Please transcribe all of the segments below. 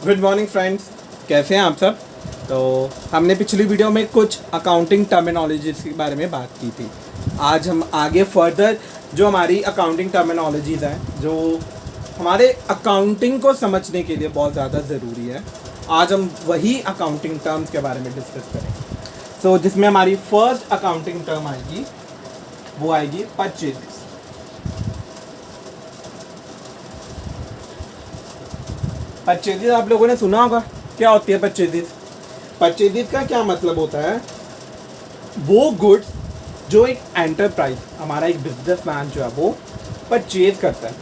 Good morning friends, कैसे हैं आप सब। तो हमने पिछली वीडियो में कुछ अकाउंटिंग टर्मिनोलॉजीज के बारे में बात की थी। आज हम आगे फर्दर जो हमारी अकाउंटिंग टर्मिनोलॉजीज़ हैं, जो हमारे अकाउंटिंग को समझने के लिए बहुत ज़्यादा ज़रूरी है, आज हम वही अकाउंटिंग टर्म्स के बारे में डिस्कस करेंगे। सो जिसमें हमारी फर्स्ट अकाउंटिंग टर्म आएगी वो आएगी परचेजेस। परचेजेस आप लोगों ने सुना होगा, क्या होती है परचेजेस। परचेजेस का क्या मतलब होता है, वो गुड्स जो एक एंटरप्राइज, हमारा एक बिजनेसमैन जो है वो परचेज करता है,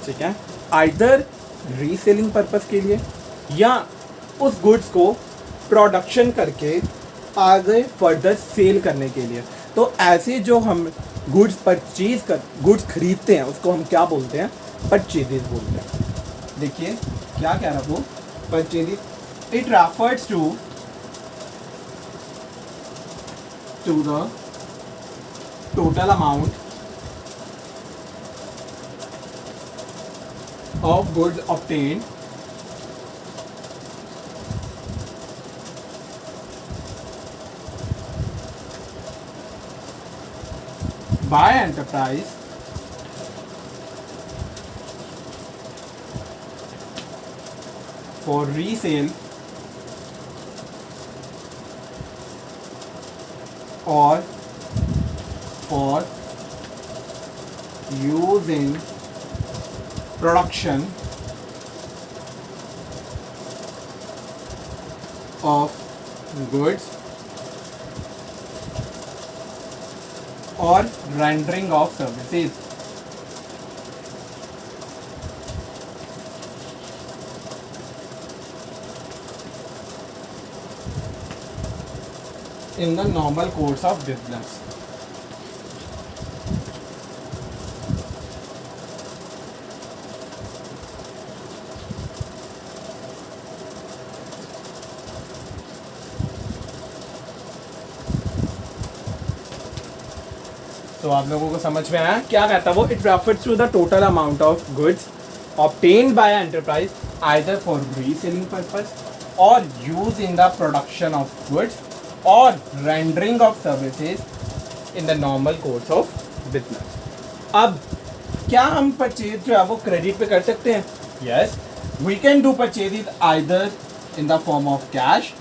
ठीक है, आइदर रीसेलिंग पर्पस के लिए या उस गुड्स को प्रोडक्शन करके आगे फर्दर सेल करने के लिए। तो ऐसे जो हम गुड्स खरीदते हैं उसको हम क्या बोलते हैं, परचेजेस बोलते हैं। देखिए क्या कह रहा वो, purchases it refers to the total amount of goods obtained by enterprise for resale or for use in production of goods or rendering of services. In the normal course of business. तो आप लोगों को समझ में आया क्या कहता है वो, it refers to the total amount of goods obtained by enterprise either for reselling purpose or use in the production of goods or rendering of services in the normal course of business. अब क्या हम purchase जो है वो credit पे कर सकते हैं? Yes, we can do purchases either in the form of cash,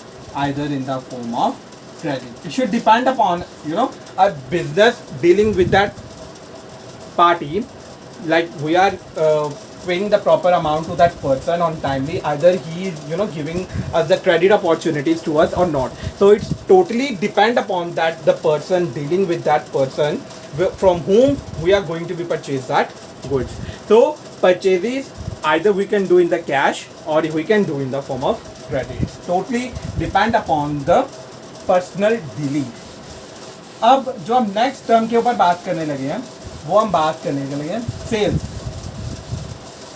either in the form of credit. It should depend upon a business dealing with that party, like we are paying the proper amount to that person on timely, either he is giving us the credit opportunities to us or not. So it's totally depend upon that the person dealing with that person from whom we are going to be purchase that goods. So purchases either we can do in the cash or we can do in the form of credit. It's totally depend upon the personal dealing. अब जो हम next term के ऊपर बात करने लगे हैं वो हम बात करने लगे हैं सेल्स।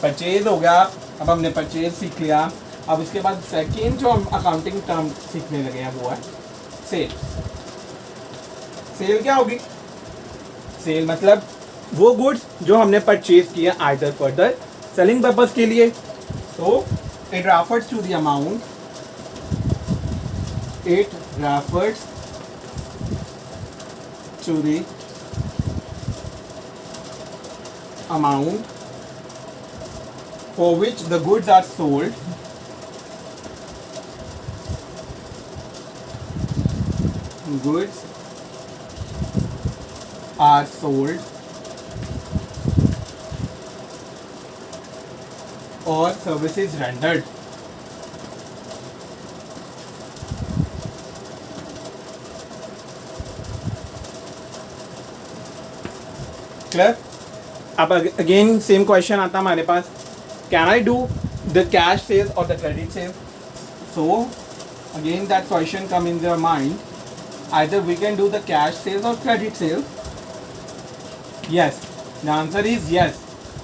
परचेज हो गया, अब हमने परचेज सीख लिया। अब उसके बाद सेकेंड जो हम अकाउंटिंग टर्म सीखने लगे हैं वो है सेल। सेल क्या होगी? सेल मतलब वो गुड्स जो हमने परचेज किए आइदर फर्दर सेलिंग पर्पस के लिए। So it refers to the amount, it refers to the amount for which the goods are sold or services rendered. Clear? अब अगेन सेम क्वेश्चन आता हमारे पास, can I do the cash sales or the credit sales? So again that question come in your mind, either we can do the cash sales or credit sales. Yes, the answer is yes,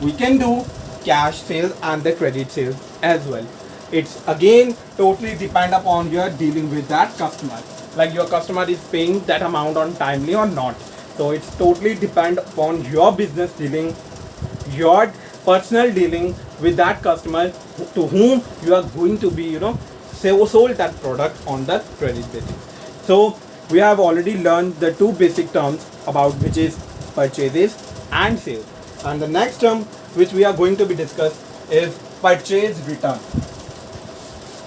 we can do cash sales and the credit sales as well. It's again totally depend upon your dealing with that customer, like your customer is paying that amount on timely or not. So it's totally depend upon your business dealing, your personal dealing with that customer to whom you are going to be, sold that product on the credit basis. So we have already learned the two basic terms about which is purchases and sales. And the next term which we are going to be discussed is purchase return.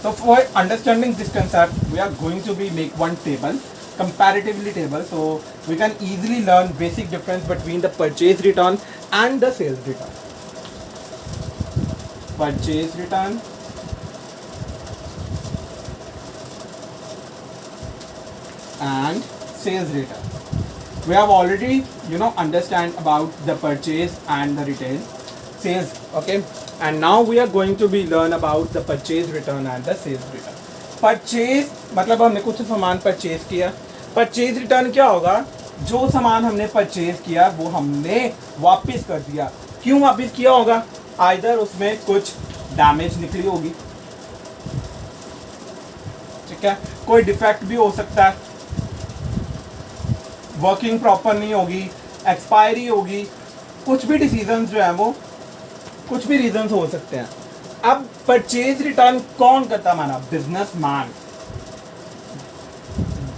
So for understanding this concept, we are going to be make one table, comparatively table, so we can easily learn basic difference between the purchase return and the sales return. Purchase return and sales return. We have already understand about the purchase and the retail sales, okay, and now we are going to be learn about the purchase return and the sales return. Purchase मतलब हमने कुछ सामान purchase किया. Purchase return क्या होगा? जो सामान हमने परचेज किया वो हमने वापस कर दिया. क्यों वापस किया होगा? आइदर उसमें कुछ डैमेज निकली होगी, ठीक है, कोई डिफेक्ट भी हो सकता है, वर्किंग प्रॉपर नहीं होगी, एक्सपायरी होगी, कुछ भी डिसीजंस जो है वो कुछ भी रीजंस हो सकते हैं. अब परचेज रिटर्न कौन करता है? हमारा बिजनेसमैन.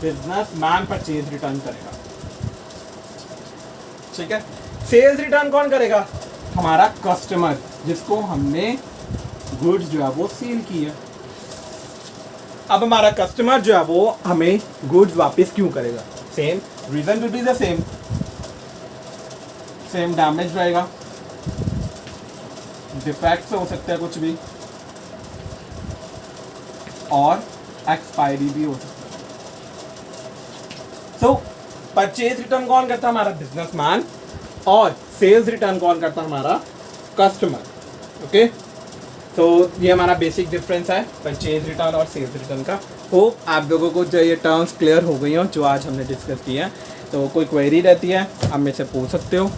बिजनेसमैन परचेज रिटर्न करेगा, ठीक है. सेल्स रिटर्न कौन करेगा? हमारा कस्टमर, जिसको हमने गुड्स जो है वो सेल की है. अब हमारा कस्टमर जो है वो हमें गुड्स वापस क्यों करेगा? Same reason will be the same. Same damage रहेगा, डिफेक्ट्स हो सकते हैं कुछ भी, और एक्सपायरी भी हो सकता है. सो परचेज रिटर्न कौन करता है? हमारा बिजनेसमैन. और सेल्स रिटर्न कौन करता है? हमारा कस्टमर. ओके, तो ये हमारा बेसिक डिफरेंस है परचेज रिटर्न और सेल्स रिटर्न का. होप आप लोगों को जो ये टर्म्स क्लियर हो गई हो जो आज हमने डिस्कस किया है. तो कोई क्वेरी रहती है आप मेरे से पूछ सकते हो.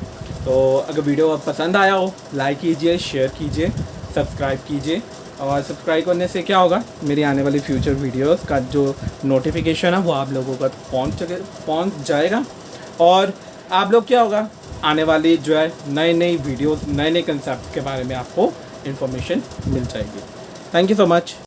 तो अगर वीडियो पसंद आया हो, लाइक कीजिए, शेयर कीजिए, सब्सक्राइब कीजिए. और सब्सक्राइब करने से क्या होगा, मेरी आने वाली फ्यूचर वीडियोस का जो नोटिफिकेशन है वो आप लोगों का पहुंच जाएगा. और आप लोग क्या होगा, आने वाली जो है नई वीडियोस, नए कंसेप्ट के बारे में आपको इन्फॉर्मेशन मिल जाएगी. Thank you so much.